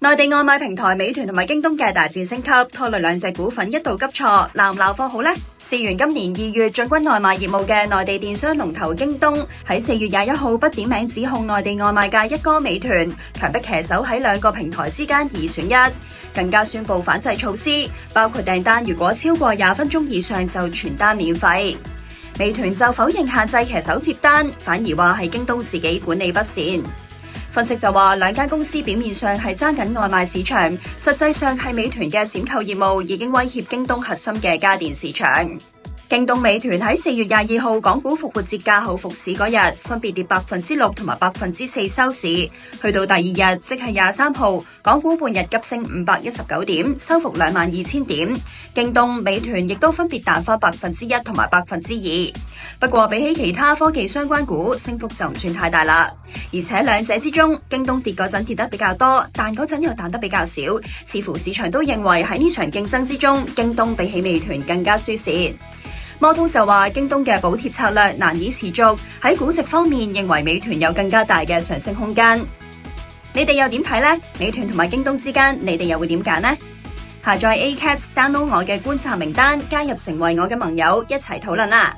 內地外賣平台美團同埋京東嘅大戰升級，拖累兩隻股份一度急挫，鬧唔鬧貨好呢？事源今年2月進軍外賣業務嘅內地電商龍頭京東，喺4月21號不點名指控內地外賣界一哥美團強迫騎手喺兩個平台之間二選一，更加宣布反制措施，包括訂單如果超過20分鐘以上就全單免費。美團就否認限制騎手接單，反而話係京東自己管理不善。分析就話，兩間公司表面上係爭緊外賣市場，實際上係美團嘅閃購業務已經威脅京東核心嘅家電市場。京東美團喺4月22號港股復活節假後復市嗰日，分別跌6%同埋4%收市。去到第二日，即係23號，港股半日急升519點，收復22,000點。京東、美團亦都分別彈翻1%同埋2%。不過比起其他科技相關股，升幅就唔算太大啦。而且兩者之中，京東跌嗰陣跌得比較多，彈嗰陣又彈得比較少，似乎市場都認為喺呢場競爭之中，京東比起美團更加輸蝕。摩通就話京東嘅補貼策略難以持續，喺估值方面認為美團有更加大嘅上升空間。你哋又點睇呢？美團同埋京東之間，你哋又會點揀呢？下載 Acast download 我嘅觀察名單，加入成為我嘅盟友，一齊討論啦！